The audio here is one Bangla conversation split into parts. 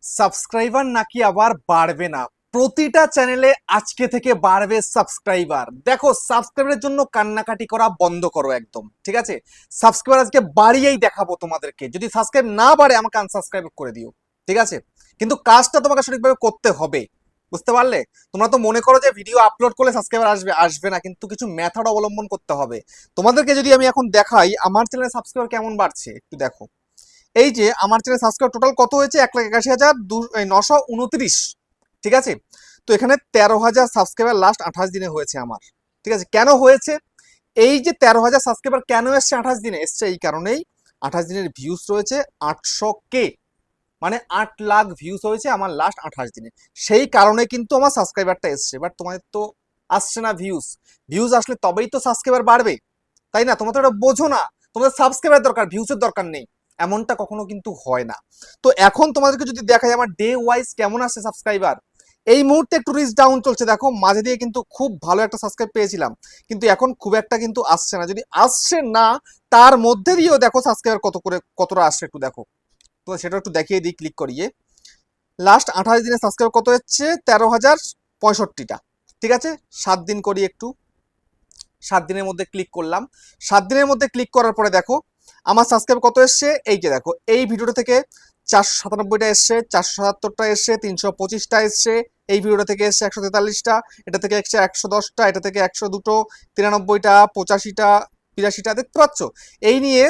সাবস্ক্রাইবার নাকি আবার বাড়বে না? প্রতিটা চ্যানেলে আজকে থেকে বাড়বে সাবস্ক্রাইবার। দেখো, সাবস্ক্রাইবারের জন্য কান্নাকাটি করা বন্ধ করো একদম, ঠিক আছে? সাবস্ক্রাইবার আজকে বাড়িয়েই দেখাবো তোমাদেরকে। যদি সাবস্ক্রাইব না বাড়ে আমাকে আনসাবস্ক্রাইব করে দিও, ঠিক আছে? কিন্তু কাজটা তোমাকে সঠিকভাবে করতে হবে, বুঝতে পারলে? তোমরা তো মনে করো যে ভিডিও আপলোড করলে সাবস্ক্রাইবার আসবে, আসবে না, কিন্তু কিছু মেথড অবলম্বন করতে হবে তোমাদেরকে। যদি আমি এখন দেখাই আমার চ্যানেলে সাবস্ক্রাইবার কেমন বাড়ছে, একটু দেখো। এই যে আমার চ্যানেল সাবস্ক্রাইব টোটাল কত হয়েছে, 1,81,929, ঠিক আছে? তো এখানে 13,000 সাবস্ক্রাইবার লাস্ট 28 দিনে হয়েছে আমার, ঠিক আছে? কেন হয়েছে? এই যে 13,000 সাবস্ক্রাইবার কেন এসছে 28 দিনে, এসছে এই কারণেই 28 দিনের ভিউজ রয়েছে 800K, মানে 8 লাখ ভিউজ হয়েছে আমার লাস্ট 28 দিনে। সেই কারণে কিন্তু আমার সাবস্ক্রাইবারটা এসছে। বাট তোমাদের তো আসছে না ভিউজ। ভিউজ আসলে তবেই তো সাবস্ক্রাইবার বাড়বে, তাই না? তোমরা তো এটা বোঝো না। তোমাদের সাবস্ক্রাইবার দরকার, ভিউজের দরকার নেই, এমনটা কখনো কিন্তু হয় না। তো এখন তোমাদেরকে যদি দেখাই আমার ডে ওয়াইজ কেমন আসছে সাবস্ক্রাইবার, এই মুহূর্তে একটু রিচ ডাউন চলছে। দেখো, মাঝে দিয়ে কিন্তু খুব ভালো একটা সাবস্ক্রাইব পেয়েছিলাম, কিন্তু এখন খুব একটা কিন্তু আসছে না। যদি আসছে না, তার মধ্যে দিয়েও দেখো সাবস্ক্রাইবার কতটা আসছে একটু দেখো। তো সেটা একটু দেখিয়ে দিই ক্লিক করিয়ে। লাস্ট 28 দিনে সাবস্ক্রাইব কত হচ্ছে, 13,065টা, ঠিক আছে? 7 দিন করি একটু। 7 দিনের মধ্যে ক্লিক করলাম। 7 দিনের মধ্যে ক্লিক করার পরে দেখো আমার সাবস্ক্রাইব কত এসছে। এই যে দেখো, এই ভিডিওটা থেকে 497টা এসছে, 477টা এসছে, 325টা এসছে। এই ভিডিওটা থেকে এসছে 143টা, এটা থেকে এসছে 110টা, এটা থেকে 102টো, 93টা, 85টা, 82টা, দেখতে পাচ্ছ? এই নিয়ে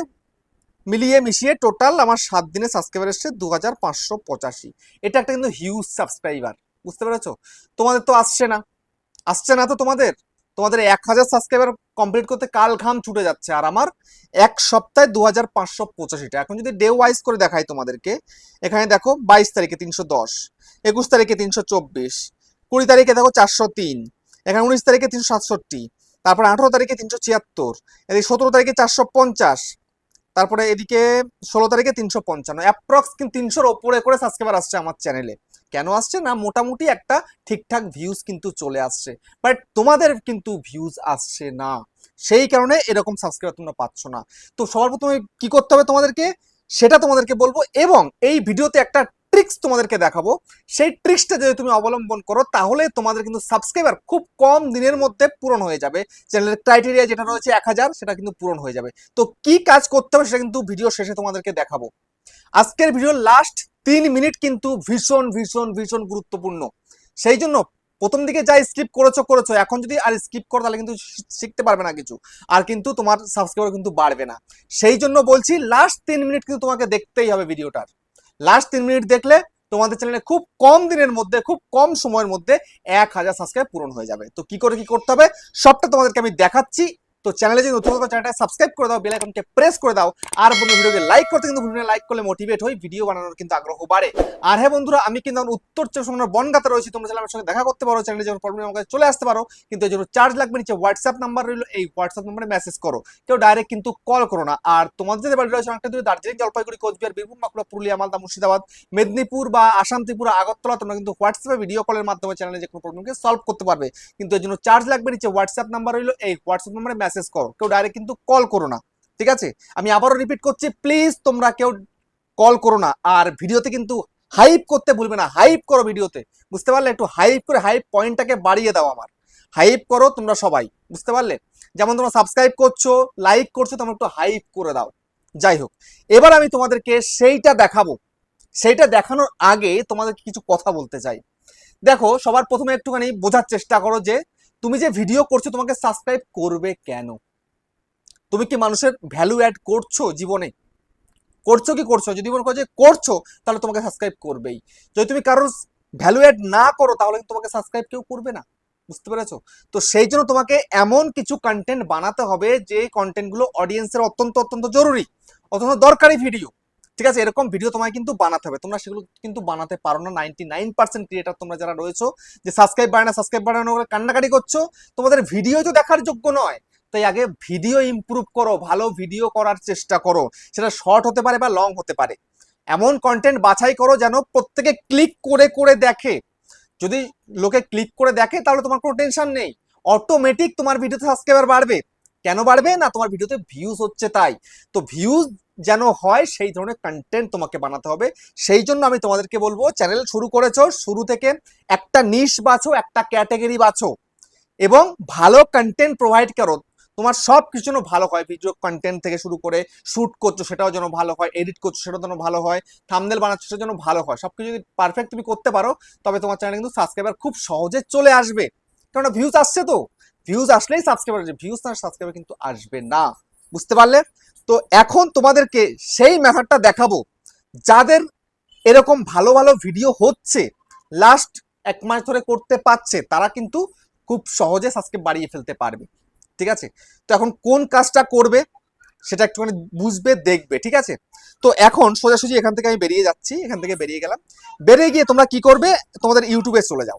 মিলিয়ে মিশিয়ে টোটাল আমার 7 দিনে সাবস্ক্রাইবার এসছে 2,585। এটা একটা কিন্তু হিউজ সাবস্ক্রাইবার, বুঝতে পেরেছো? তোমাদের তো আসছে না, আসছে না তো তোমাদের। তোমাদের 1,000 সাবস্ক্রাইবার কমপ্লিট করতে কাল ঘাম ছুটে যাচ্ছে, আর আমার এক সপ্তাহে 2,585টা। এখন যদি ডে ওয়াইজ করে দেখাই তোমাদেরকে, এখানে দেখো 22 তারিখে 310, 21 তারিখে 324, 20 তারিখে দেখো 403, এখানে 19 তারিখে 367, তারপরে 18 তারিখে 376, এদিকে 17 তারিখে 450, তারপরে এদিকে 16 তারিখে 355, অ্যাপ্রক্স কিন্তু 300-র ওপরে করে সাবস্ক্রাইবার আসছে আমার চ্যানেলে। কেন আসছে না? মোটামুটি একটা ঠিকঠাক ভিউজ কিন্তু চলে আসছে, বাট তোমাদের কিন্তু ভিউজ আসছে না। সেই কারণে এরকম সাবস্ক্রাইবার তোমরা পাচ্ছ না। তো সবার প্রথমে কি করতে হবে তোমাদেরকে, সেটা তোমাদেরকে বলবো, এবং এই ভিডিওতে একটা ট্রিক্স তোমাদেরকে দেখাবো। সেই ট্রিক্সটা যদি তুমি অবলম্বন করো, তাহলে তোমাদের কিন্তু সাবস্ক্রাইবার খুব কম দিনের মধ্যে পূরণ হয়ে যাবে। চ্যানেলের ক্রাইটেরিয়া যেটা রয়েছে 1,000, সেটা কিন্তু পূরণ হয়ে যাবে। তো কি কাজ করতে হবে সেটা কিন্তু ভিডিও শেষে তোমাদেরকে দেখাবো। আজকের ভিডিওর লাস্ট 3 মিনিট কিন্তু ভীষণ ভীষণ ভীষণ গুরুত্বপূর্ণ। সেই জন্য প্রথম দিকে যা স্কিপ করেছো করেছো, এখন যদি আর স্কিপ করো তাহলে কিন্তু শিখতে পারবে না কিছু, আর কিন্তু তোমার সাবস্ক্রাইবার কিন্তু বাড়বে না। সেই জন্য বলছি লাস্ট 3 মিনিট কিন্তু তোমাকে দেখতেই হবে ভিডিওটার। লাস্ট 3 মিনিট দেখলে তোমাদের চ্যানেলে খুব কম দিনের মধ্যে, খুব কম সময়ের মধ্যে 1,000 সাবস্ক্রাইব পূরণ হয়ে যাবে। তো কি করে কি করতে হবে সবটা তোমাদেরকে আমি দেখাচ্ছি। তো চ্যানেলে যদি নতুন থাকো চ্যানেলটা সাবস্ক্রাইব করে দাও, বেল আইকনকে প্রেস করে দাও, আর বন্ধু ভিডিওকে লাইক করতে কিন্তু ভুলবে না। লাইক করলে মোটিভেট হই, ভিডিও বানানোর কিন্তু আগ্রহ বাড়ে। আর হ্যাঁ বন্ধুরা, আমি কিন্তু উত্তর চব্বিশ পরগনার বনগাঁতে রয়েছি। তোমরা চাইলে আমার সঙ্গে দেখা করতে পারো, চ্যানেলে যখন প্রবলেম আমাকে চলে আসতে পারো, কিন্তু এর জন্য চার্জ লাগবে। নিচে হোয়াটসঅ্যাপ নাম্বার রইলো, এই হোয়াটসঅ্যাপ নাম্বারে মেসেজ করো, কেউ ডাইরেক্ট কিন্তু কল করো না। আর তোমাদের যে বাড়ি রয়েছে অনেকটা দূরে, দার্জিলিং, জলপাইগুড়ি, কোচবিহার, বীরভূম, বাঁকুড়া, পুরুলিয়া, মালদা, মুর্শিদাবাদ, মেদিনীপুর বা আসাম, ত্রিপুরা, আগরতলা, তোমরা কিন্তু হোয়াটসঅ্যাপে ভিডিও কলের মাধ্যমে চ্যানেলে যে কোনো প্রবলেমকে সলভ করতে পারবে। কিন্তু এর জন্য চার্জ লাগবে। নিচে হোয়াটসঅ্যাপ নাম্বার রইলো, এই হোয়াটসঅ্যাপ নাম্বারে মেসেজ করো, কেউ ডাইরেক্ট কিন্তু কল করো না, ঠিক আছে? আমি আবারও রিপিট করছি, প্লিজ তোমরা কেউ কল করো না। আর ভিডিওতে কিন্তু হাইপ করতে ভুলবে না, হাইপ করো ভিডিওতে, বুঝতে পারলে? একটু হাইপ করে হাইপ পয়েন্টটাকে বাড়িয়ে দাও আমার। হাইপ করো তোমরা সবাই, বুঝতে পারলে? যেমন তোমরা সাবস্ক্রাইব করছো, লাইক করছো, তোমরা একটু হাইপ করে দাও। যাই হোক, এবার আমি তোমাদেরকে সেইটা দেখাবো। সেইটা দেখানোর আগে তোমাদেরকে কিছু কথা বলতে চাই। দেখো, সবার প্রথমে একটুখানি বোঝার চেষ্টা করো যে তুমি যে ভিডিও করছো তোমাকে সাবস্ক্রাইব করবে কেন? তুমি কি মানুষের ভ্যালু অ্যাড করছো জীবনে? করছো কি করছো? যদি মনে করো যে করছো, তাহলে তোমাকে সাবস্ক্রাইব করবেই। যদি তুমি কারোর ভ্যালু অ্যাড না করো, তাহলে তোমাকে সাবস্ক্রাইব কেউ করবে না, বুঝতে পেরেছো? তো সেই জন্য তোমাকে এমন কিছু কন্টেন্ট বানাতে হবে যে কন্টেন্টগুলো অডিয়েন্সের অত্যন্ত অত্যন্ত জরুরি, অত্যন্ত দরকারি ভিডিও, ঠিক আছে? এরকম ভিডিও তোমায় কিন্তু বানাতে হবে। তোমরা সেগুলো কিন্তু বানাতে পারো না। 99% ক্রিয়েটার তোমরা যারা রয়েছো, যে সাবস্ক্রাইব বাড়ে না, সাবস্ক্রাইব বাড়ানো করে কান্নাকাটি করছো, তোমাদের ভিডিও তো দেখার যোগ্য নয়। তাই আগে ভিডিও ইমপ্রুভ করো, ভালো ভিডিও করার চেষ্টা করো। সেটা শর্ট হতে পারে বা লং হতে পারে। এমন কন্টেন্ট বাছাই করো যেন প্রত্যেকে ক্লিক করে করে দেখে। যদি লোকে ক্লিক করে দেখে, তাহলে তোমার কোনো টেনশন নেই, অটোমেটিক তোমার ভিডিওতে সাবস্ক্রাইবার বাড়বে। কেন বাড়বে না? তোমার ভিডিওতে ভিউজ হচ্ছে তাই। তো ভিউজ যেন হয় সেই ধরনের কন্টেন্ট তোমাকে বানাতে হবে। সেই জন্য আমি তোমাদেরকে বলবো, চ্যানেল শুরু করেছো, শুরু থেকে একটা নিশ বাছো, একটা ক্যাটাগরি বাছো এবং ভালো কন্টেন্ট প্রোভাইড করো। তোমার সব কিছু যেন ভালো হয়, ভিডিও কন্টেন্ট থেকে শুরু করে শুট করছো সেটাও যেন ভালো হয়, এডিট করছো সেটাও যেন ভালো হয়, থাম্বনেল বানাচ্ছো সেটা যেন ভালো হয়। সবকিছু যদি পারফেক্ট তুমি করতে পারো তবে তোমার চ্যানেলে কিন্তু সাবস্ক্রাইবার খুব সহজে চলে আসবে। কারণ ভিউজ আসছে, তো ভিউজ আসলেই সাবস্ক্রাইবার আসবে, ভিউজ না সাবস্ক্রাইবার কিন্তু আসবে না। বুঝতে পারলে? তো এখন তোমাদেরকে সেই মেথডটা দেখাবো, যাদের এরকম ভালো ভালো ভিডিও হচ্ছে, লাস্ট 1 মাস ধরে করতে পারছে, তারা কিন্তু খুব সহজে সাবস্ক্রাইব বাড়িয়ে ফেলতে পারবে। ঠিক আছে? তো এখন কোন কাজটা করবে সেটা একটুখানি বুঝবে, দেখবে। ঠিক আছে? তো এখন সোজাসুজি এখান থেকে আমি বেরিয়ে যাচ্ছি, এখান থেকে বেরিয়ে গেলাম। বেরিয়ে গিয়ে তোমরা কি করবে, তোমাদের ইউটিউবে চলে যাও।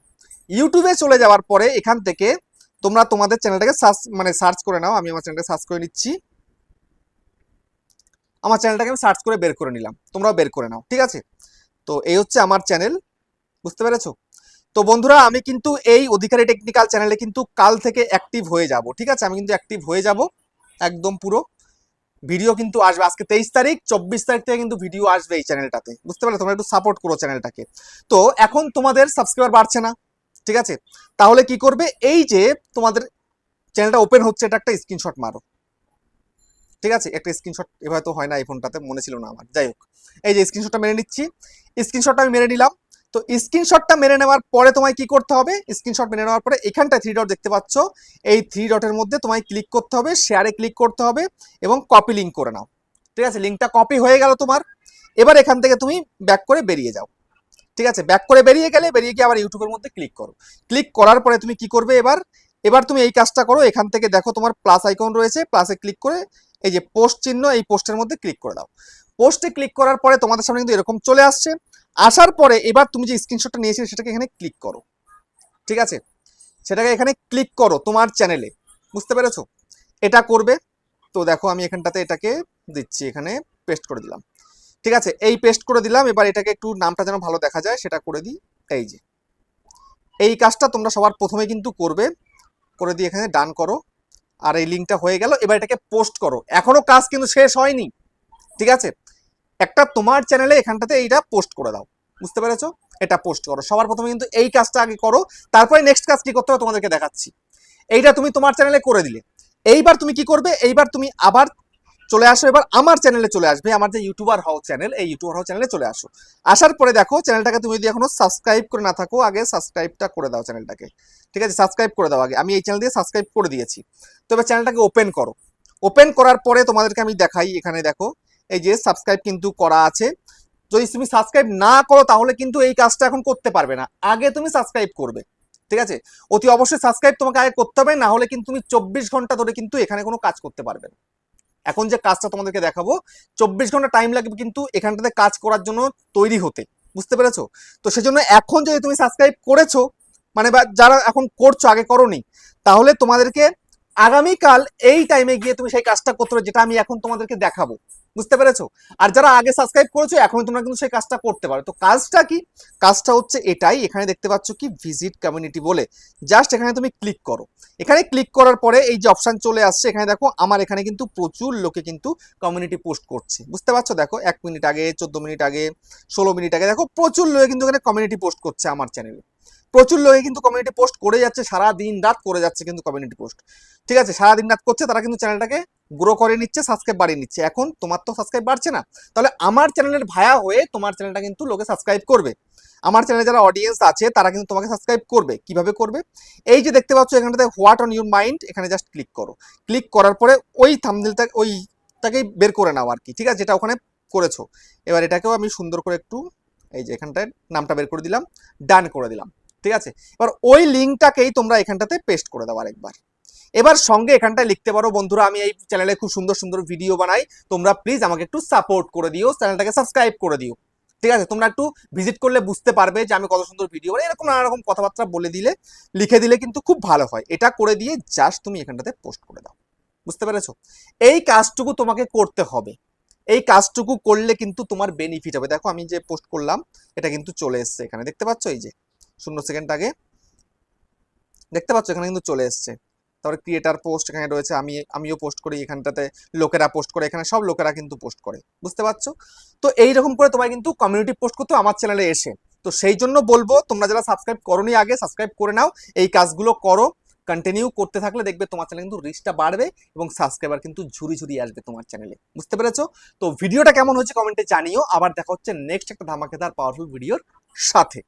ইউটিউবে চলে যাওয়ার পরে এখান থেকে তোমরা তোমাদের চ্যানেলটাকে সার্চ করে নাও। আমি আমার চ্যানেলটাকে সার্চ করে নিচ্ছি, আমার চ্যানেলটাকে আমি সার্চ করে বের করে নিলাম, তোমরাও বের করে নাও। ঠিক আছে? তো এই হচ্ছে আমার চ্যানেল। বুঝতে পেরেছো? তো বন্ধুরা, আমি কিন্তু এই অধিকারী টেকনিক্যাল চ্যানেলে কিন্তু কাল থেকে অ্যাক্টিভ হয়ে যাব। ঠিক আছে? আমি কিন্তু অ্যাক্টিভ হয়ে যাব একদম পুরো। ভিডিও কিন্তু আসবে আজকে 23 তারিখ, 24 তারিখ থেকে কিন্তু ভিডিও আসবে এই চ্যানেলটাতে। বুঝতে পারলে? তোমরা একটু সাপোর্ট করো চ্যানেলটাকে। তো এখন তোমাদের সাবস্ক্রাইবার বাড়ছে না, ঠিক আছে? তাহলে কি করবে, এই যে তোমাদের চ্যানেলটা ওপেন হচ্ছে, এটা একটা স্ক্রিনশট মারো। ঠিক আছে? একটা স্ক্রিনশট, এভাবে তো হয় না, এই ফোনটাতে মনে ছিল না আমার, যাই হোক। এই যে স্ক্রিনশটটা মেরে নিচ্ছি, স্ক্রিনশটটা আমি মেরে নিলাম। তো স্ক্রিনশটটা মেরে নেওয়ার পরে তোমায় কি করতে হবে, স্ক্রিনশট মেরে নেওয়ার পরে এখানটায় 3 ডট দেখতে পাচ্ছ, এই 3 ডটের মধ্যে তোমায় ক্লিক করতে হবে, শেয়ারে ক্লিক করতে হবে এবং কপি লিঙ্ক করে নাও। ঠিক আছে? লিঙ্কটা কপি হয়ে গেল তোমার। এবার এখান থেকে তুমি ব্যাক করে বেরিয়ে যাও। ঠিক আছে? ব্যাক করে বেরিয়ে গেলে, বেরিয়ে গিয়ে আবার ইউটিউবের মধ্যে ক্লিক করো। ক্লিক করার পরে তুমি কি করবে, এবার এবার তুমি এই কাজটা করো। এখান থেকে দেখো তোমার প্লাস আইকন রয়েছে, প্লাসে ক্লিক করে এই যে পোস্ট চিহ্ন, এই পোস্টের মধ্যে ক্লিক করে দাও। পোস্টে ক্লিক করার পরে তোমাদের সামনে কিন্তু এরকম চলে আসছে। আসার পরে এবার তুমি যে স্ক্রিনশটটা নিয়েছিলে সেটাকে এখানে ক্লিক করো। ঠিক আছে? সেটাকে এখানে ক্লিক করো তোমার চ্যানেলে। বুঝতে পেরেছো? এটা করবে। তো দেখো আমি এখানটাতে এটাকে দিচ্ছি, এখানে পেস্ট করে দিলাম। ঠিক আছে? এই পেস্ট করে দিলাম। এবার এটাকে একটু নামটা যেন ভালো দেখা যায় সেটা করে দিই। এই যে এই কাজটা তোমরা সবার প্রথমে কিন্তু করবে, করে দিয়ে এখানে ডান করো। আর এই লিঙ্কটা হয়ে গেল। এবার এটাকে পোস্ট করো। এখনো কাজ কিন্তু শেষ হয়নি। ঠিক আছে? একটা তোমার চ্যানেলে এখানটাতে এইটা পোস্ট করে দাও। বুঝতে পেরেছো? এটা পোস্ট করো। সবার প্রথমে কিন্তু এই কাজটা আগে করো, তারপরে নেক্সট কাজ কি করতে হবে তোমাদেরকে দেখাচ্ছি। এইটা তুমি তোমার চ্যানেলে করে দিলে। এইবার তুমি কি করবে, এইবার তুমি আবার চলে আসো, এবার আমার চ্যানেলে চলে আসবে, আমার যে ইউটিউবার হাউ চ্যানেল, এই ইউটিউবার হাউ চ্যানেলে চলে আসো। আসার পরে দেখো চ্যানেলটাকে তুমি যদি এখনো সাবস্ক্রাইব করে না থাকো, আগে সাবস্ক্রাইবটা করে দাও চ্যানেলটাকে। ঠিক আছে? সাবস্ক্রাইব করে দাও আগে। আমি এই চ্যানেল দিয়ে সাবস্ক্রাইব করে দিয়েছি। তো এবার চ্যানেলটাকে ওপেন করো। ওপেন করার পরে তোমাদেরকে আমি দেখাই, এখানে দেখো এই যে সাবস্ক্রাইব কিন্তু করা আছে। যদি তুমি সাবস্ক্রাইব না করো তাহলে কিন্তু এই কাজটা এখন করতে পারবে না, আগে তুমি সাবস্ক্রাইব করবে। ঠিক আছে? অতি অবশ্যই সাবস্ক্রাইব তোমাকে আগে করতে হবে, না হলে কিন্তু তুমি 24 ঘন্টা ধরে কিন্তু এখানে কোনো কাজ করতে পারবে না। এখন যে কাজটা তোমাদেরকে দেখাবো, 24 ঘন্টা টাইম লাগবে কিন্তু এখানটাতে কাজ করার জন্য, তৈরি হতে। বুঝতে পেরেছো? তো সেজন্য এখন যদি তুমি সাবস্ক্রাইব করেছো, মানে বা যারা এখন করছো, আগে করোনি, তাহলে তোমাদেরকে আগামীকাল এই টাইমে গিয়ে তুমি সেই কাজটা করতে হবে যেটা আমি এখন তোমাদেরকে দেখাবো। বুঝতে পেরেছো? আর যারা আগে সাবস্ক্রাইব করেছো এখন তোমরা কিন্তু সেই কাজটা করতে পারো। তো কাজটা কি? কাজটা হচ্ছে এটাই, এখানে দেখতে পাচ্ছ কি ভিজিট কমিউনিটি বলে, জাস্ট এখানে তুমি ক্লিক করো। এখানে ক্লিক করার পরে এই যে অপশন চলে আসছে, এখানে দেখো আমার এখানে কিন্তু প্রচুর লোকে কিন্তু কমিউনিটি পোস্ট করছে। বুঝতে পারছো? দেখো 1 মিনিট আগে, 14 মিনিট আগে, 16 মিনিট আগে, দেখো প্রচুর লোকে কিন্তু এখানে কমিউনিটি পোস্ট করছে আমার চ্যানেলে। প্রচুর লোকে কিন্তু কমিউনিটি পোস্ট করে যাচ্ছে, সারা দিন রাত করে যাচ্ছে কিন্তু কমিউনিটি পোস্ট। ঠিক আছে? সারা দিন রাত করছে, তারা কিন্তু চ্যানেলটাকে গ্রো করে নিচ্ছে, সাবস্ক্রাইব বাড়িয়ে নিচ্ছে। এখন তোমার তো সাবস্ক্রাইব বাড়ছে না, তাহলে আমার চ্যানেলের ভায়া হয়ে তোমার চ্যানেলটা কিন্তু লোকে সাবস্ক্রাইব করবে। আমার চ্যানেলে যারা অডিয়েন্স আছে তারা কিন্তু তোমাকে সাবস্ক্রাইব করবে। কিভাবে করবে? এই যে দেখতে পাচ্ছ এখানটাতে হোয়াট অন ইউর মাইন্ড, এখানে জাস্ট ক্লিক করো। ক্লিক করার পরে ওই থাম্বনেলটা, ওইটাকেই বের করে নাও আর কি। ঠিক আছে? যেটা ওখানে করেছো। এবার এটাকেও আমি সুন্দর করে একটু, এই যে এখানটায় নামটা বের করে দিলাম, ডান করে দিলাম। ঠিক আছে? এবার ওই লিঙ্কটাকেই তোমরা এখানটাতে পেস্ট করে দাও আরেকবার। এবার সঙ্গে এখানটায় লিখতে পারো, বন্ধুরা আমি এই চ্যানেলে খুব সুন্দর সুন্দর ভিডিও বানাই, তোমরা প্লিজ আমাকে একটু সাপোর্ট করে দিও, চ্যানেলটাকে সাবস্ক্রাইব করে দিও। ঠিক আছে? তোমরা একটু ভিজিট করলে বুঝতে পারবে যে আমি কত সুন্দর ভিডিও বানাই। এরকম নানা রকম কথাবার্তা বলে দিলে, লিখে দিলে কিন্তু খুব ভালো হয়। এটা করে দিয়ে জাস্ট তুমি এখানটাতে পোস্ট করে দাও। বুঝতে পেরেছো? এই কাজটুকু তোমাকে করতে হবে। এই কাজটুকু করলে কিন্তু তোমার বেনিফিট হবে। দেখো আমি যে পোস্ট করলাম এটা কিন্তু চলে এসছে, এখানে দেখতে পাচ্ছ, এই যে 0 সেকেন্ড আগে দেখতে পাচ্ছ এখানে কিন্তু চলে এসছে। তারপরে ক্রিয়েটার পোস্ট এখানে রয়েছে, আমিও পোস্ট করি এখানটাতে, লোকেরা পোস্ট করে, এখানে সব লোকেরা কিন্তু পোস্ট করে, বুঝতে পারছো? তো এইরকম করে তোমায় কিন্তু কমিউনিটি পোস্ট করতে আমার চ্যানেলে এসে। তো সেই জন্য বলবো তোমরা যারা সাবস্ক্রাইব করোনি আগে সাবস্ক্রাইব করে নাও, এই কাজগুলো করো, কন্টিনিউ করতে থাকলে দেখবে তোমার চ্যানেলে কিন্তু রিচটা বাড়বে এবং সাবস্ক্রাইবার কিন্তু ঝুরি ঝুরি আসবে তোমার চ্যানেলে, বুঝতে পেরেছো? তো ভিডিওটা কেমন হচ্ছে কমেন্টে জানিও। আবার দেখা হচ্ছে নেক্সট একটা ধামাকেদার পাওয়ারফুল ভিডিওর সাথে।